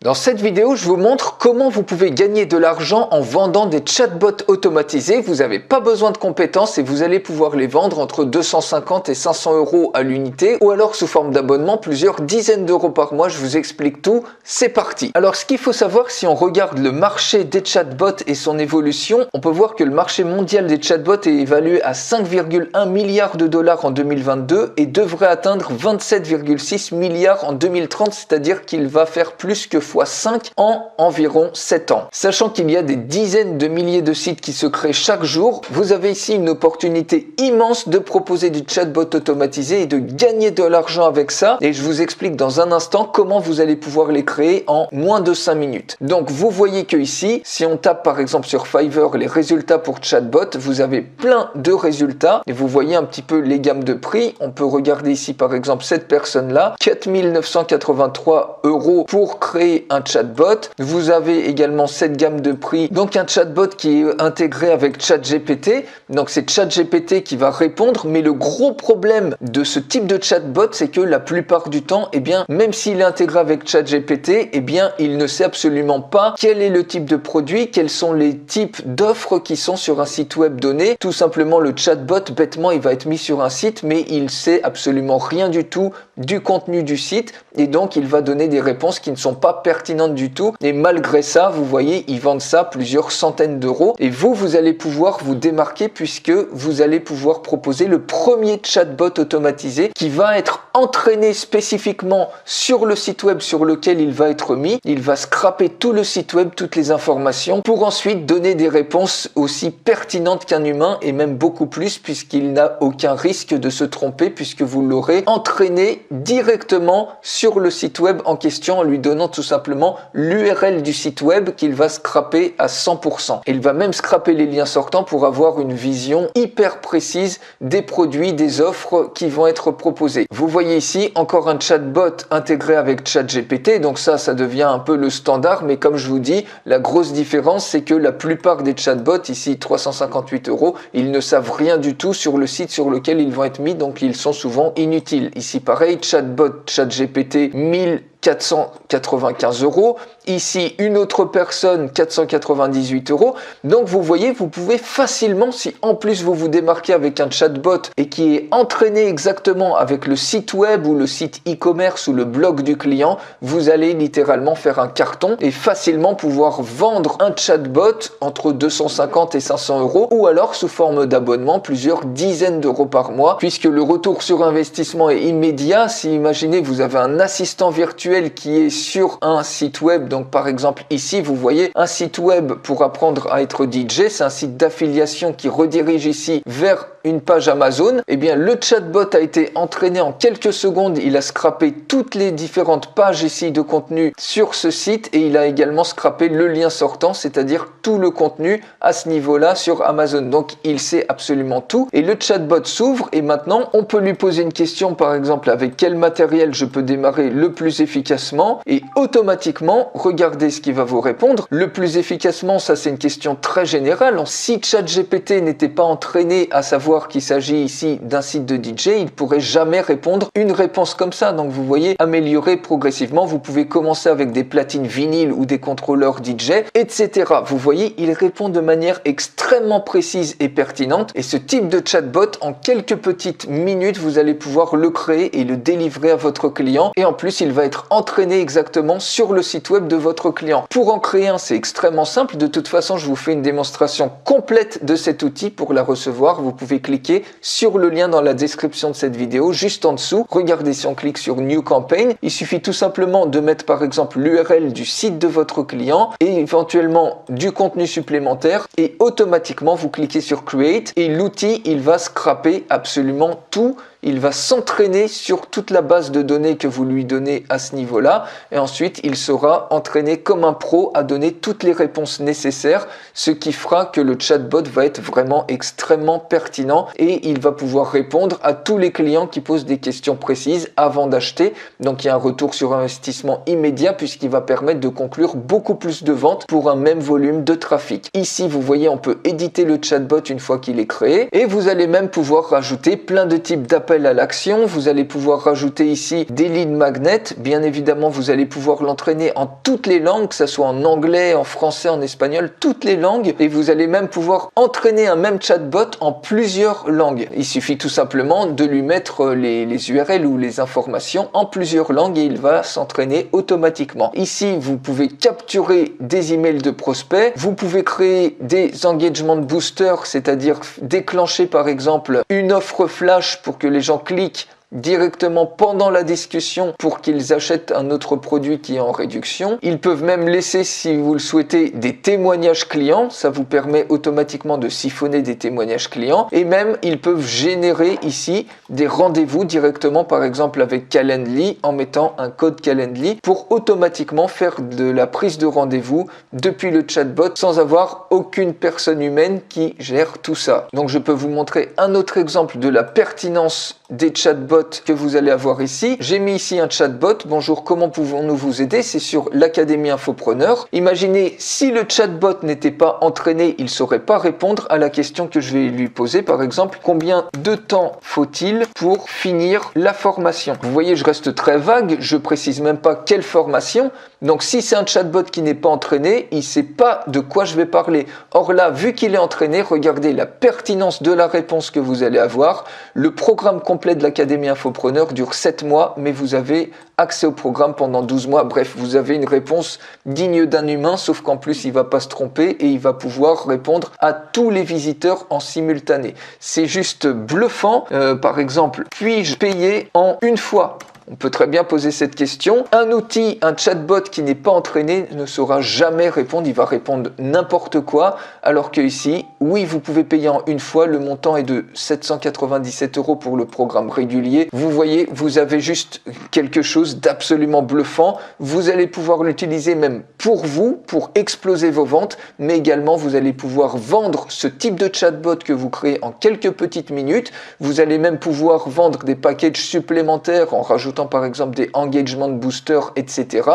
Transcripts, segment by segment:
Dans cette vidéo, je vous montre comment vous pouvez gagner de l'argent en vendant des chatbots automatisés. Vous n'avez pas besoin de compétences et vous allez pouvoir les vendre entre 250 et 500 euros à l'unité ou alors sous forme d'abonnement plusieurs dizaines d'euros par mois. Je vous explique tout, c'est parti. Alors ce qu'il faut savoir, si on regarde le marché des chatbots et son évolution, on peut voir que le marché mondial des chatbots est évalué à 5,1 milliards de dollars en 2022 et devrait atteindre 27,6 milliards en 2030, c'est-à-dire qu'il va faire plus que x5 en environ 7 ans. Sachant qu'il y a des dizaines de milliers de sites qui se créent chaque jour, vous avez ici une opportunité immense de proposer du chatbot automatisé et de gagner de l'argent avec ça. Et je vous explique dans un instant comment vous allez pouvoir les créer en moins de 5 minutes. Donc vous voyez que ici, si on tape par exemple sur Fiverr les résultats pour chatbot, vous avez plein de résultats et vous voyez un petit peu les gammes de prix. On peut regarder ici par exemple cette personne-là, 4 983 € pour créer un chatbot. Vous avez également cette gamme de prix, donc un chatbot qui est intégré avec ChatGPT. Donc c'est ChatGPT qui va répondre, mais le gros problème de ce type de chatbot, c'est que la plupart du temps, même s'il est intégré avec ChatGPT, il ne sait absolument pas quel est le type de produit, quels sont les types d'offres qui sont sur un site web donné. Tout simplement, le chatbot, bêtement, il va être mis sur un site, mais il sait absolument rien du tout du contenu du site et donc il va donner des réponses qui ne sont pas pertinentes du tout. Et malgré ça, vous voyez, ils vendent ça plusieurs centaines d'euros et vous allez pouvoir vous démarquer puisque vous allez pouvoir proposer le premier chatbot automatisé qui va être entraîné spécifiquement sur le site web sur lequel il va être mis. Il va scraper tout le site web, toutes les informations pour ensuite donner des réponses aussi pertinentes qu'un humain et même beaucoup plus puisqu'il n'a aucun risque de se tromper puisque vous l'aurez entraîné directement sur le site web en question en lui donnant tout simplement l'URL du site web qu'il va scraper à 100%. Il va même scraper les liens sortants pour avoir une vision hyper précise des produits, des offres qui vont être proposées. Vous voyez ici encore un chatbot intégré avec ChatGPT, donc ça devient un peu le standard, mais comme je vous dis, la grosse différence c'est que la plupart des chatbots, ici 358 €, ils ne savent rien du tout sur le site sur lequel ils vont être mis, donc ils sont souvent inutiles. Ici pareil, chatbot ChatGPT 1495 €. Ici, une autre personne, 498 €. Donc, vous voyez, vous pouvez facilement, si en plus vous vous démarquez avec un chatbot et qui est entraîné exactement avec le site web ou le site e-commerce ou le blog du client, vous allez littéralement faire un carton et facilement pouvoir vendre un chatbot entre 250 et 500 € ou alors sous forme d'abonnement plusieurs dizaines d'euros par mois puisque le retour sur investissement est immédiat. Si imaginez, vous avez un assistant virtuel qui est sur un site web, donc par exemple ici vous voyez un site web pour apprendre à être DJ, c'est un site d'affiliation qui redirige ici vers une page Amazon. Le chatbot a été entraîné en quelques secondes, il a scrappé toutes les différentes pages ici de contenu sur ce site et il a également scrappé le lien sortant, c'est-à-dire tout le contenu à ce niveau-là sur Amazon. Donc il sait absolument tout et le chatbot s'ouvre et maintenant on peut lui poser une question, par exemple avec quel matériel je peux démarrer le plus efficacement et automatiquement, regardez ce qu'il va vous répondre. Le plus efficacement, ça c'est une question très générale. Si ChatGPT n'était pas entraîné à savoir qu'il s'agit ici d'un site de DJ, il pourrait jamais répondre une réponse comme ça. Donc vous voyez, améliorer progressivement. Vous pouvez commencer avec des platines vinyles ou des contrôleurs DJ, etc. Vous voyez, il répond de manière extrêmement précise et pertinente. Et ce type de chatbot, en quelques petites minutes, vous allez pouvoir le créer et le délivrer à votre client. Et en plus, il va être entraîné exactement sur le site web de votre client. Pour en créer un, c'est extrêmement simple. De toute façon, je vous fais une démonstration complète de cet outil. Pour la recevoir, vous pouvez cliquer sur le lien dans la description de cette vidéo, juste en dessous. Regardez, si on clique sur New Campaign, il suffit tout simplement de mettre par exemple l'URL du site de votre client et éventuellement du contenu supplémentaire et automatiquement vous cliquez sur Create et l'outil, il va scraper absolument tout. Il va s'entraîner sur toute la base de données que vous lui donnez à ce niveau-là et ensuite il sera entraîné comme un pro à donner toutes les réponses nécessaires, ce qui fera que le chatbot va être vraiment extrêmement pertinent et il va pouvoir répondre à tous les clients qui posent des questions précises avant d'acheter. Donc il y a un retour sur investissement immédiat puisqu'il va permettre de conclure beaucoup plus de ventes pour un même volume de trafic. Ici, vous voyez, on peut éditer le chatbot une fois qu'il est créé et vous allez même pouvoir rajouter plein de types d'applications l'appel à l'action. Vous allez pouvoir rajouter ici des lead magnets. Bien évidemment, vous allez pouvoir l'entraîner en toutes les langues, que ce soit en anglais, en français, en espagnol, toutes les langues. Et vous allez même pouvoir entraîner un même chatbot en plusieurs langues. Il suffit tout simplement de lui mettre les URL ou les informations en plusieurs langues et il va s'entraîner automatiquement. Ici, vous pouvez capturer des emails de prospects. Vous pouvez créer des engagement boosters, c'est-à-dire déclencher par exemple une offre flash pour que les gens cliquent directement pendant la discussion pour qu'ils achètent un autre produit qui est en réduction. Ils peuvent même laisser, si vous le souhaitez, des témoignages clients. Ça vous permet automatiquement de siphonner des témoignages clients. Et même, ils peuvent générer ici des rendez-vous directement, par exemple avec Calendly, en mettant un code Calendly pour automatiquement faire de la prise de rendez-vous depuis le chatbot sans avoir aucune personne humaine qui gère tout ça. Donc, je peux vous montrer un autre exemple de la pertinence des chatbots que vous allez avoir ici. J'ai mis ici un chatbot. Bonjour, comment pouvons-nous vous aider? C'est sur l'Académie Infopreneur. Imaginez, si le chatbot n'était pas entraîné, il ne saurait pas répondre à la question que je vais lui poser. Par exemple, combien de temps faut-il pour finir la formation? Vous voyez, je reste très vague. Je précise même pas quelle formation. Donc, si c'est un chatbot qui n'est pas entraîné, il ne sait pas de quoi je vais parler. Or là, vu qu'il est entraîné, regardez la pertinence de la réponse que vous allez avoir. Le programme complet de l'Académie Infopreneur dure 7 mois, mais vous avez accès au programme pendant 12 mois. Bref, vous avez une réponse digne d'un humain, sauf qu'en plus, il va pas se tromper et il va pouvoir répondre à tous les visiteurs en simultané. C'est juste bluffant. Par exemple, puis-je payer en une fois? On peut très bien poser cette question. Un outil, un chatbot qui n'est pas entraîné ne saura jamais répondre. Il va répondre n'importe quoi. Alors que ici, oui, vous pouvez payer en une fois. Le montant est de 797 € pour le programme régulier. Vous voyez, vous avez juste quelque chose d'absolument bluffant. Vous allez pouvoir l'utiliser même pour vous, pour exploser vos ventes. Mais également, vous allez pouvoir vendre ce type de chatbot que vous créez en quelques petites minutes. Vous allez même pouvoir vendre des packages supplémentaires en rajoutant par exemple des engagement boosters, etc.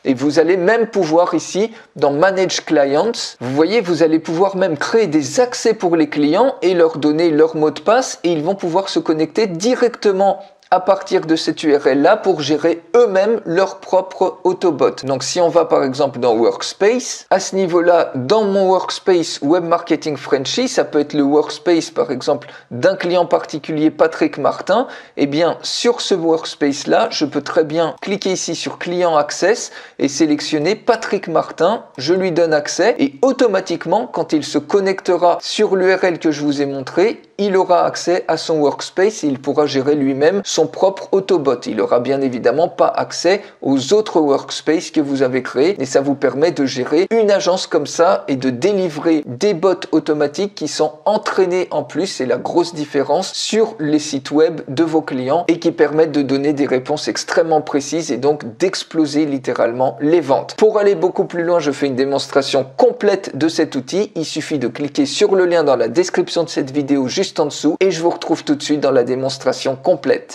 Et vous allez même pouvoir ici, dans Manage Clients, vous voyez, vous allez pouvoir même créer des accès pour les clients et leur donner leur mot de passe et ils vont pouvoir se connecter directement à partir de cette URL-là pour gérer eux-mêmes leur propre Autobot. Donc si on va par exemple dans Workspace, à ce niveau-là, dans mon Workspace Web Marketing Frenchy, ça peut être le Workspace par exemple d'un client particulier, Patrick Martin, et bien sur ce Workspace-là, je peux très bien cliquer ici sur Client Access et sélectionner Patrick Martin, je lui donne accès et automatiquement, quand il se connectera sur l'URL que je vous ai montré, il aura accès à son workspace et il pourra gérer lui-même son propre Autobot. Il n'aura bien évidemment pas accès aux autres workspaces que vous avez créés et ça vous permet de gérer une agence comme ça et de délivrer des bots automatiques qui sont entraînés en plus. C'est la grosse différence sur les sites web de vos clients et qui permettent de donner des réponses extrêmement précises et donc d'exploser littéralement les ventes. Pour aller beaucoup plus loin, je fais une démonstration complète de cet outil. Il suffit de cliquer sur le lien dans la description de cette vidéo juste en dessous et je vous retrouve tout de suite dans la démonstration complète.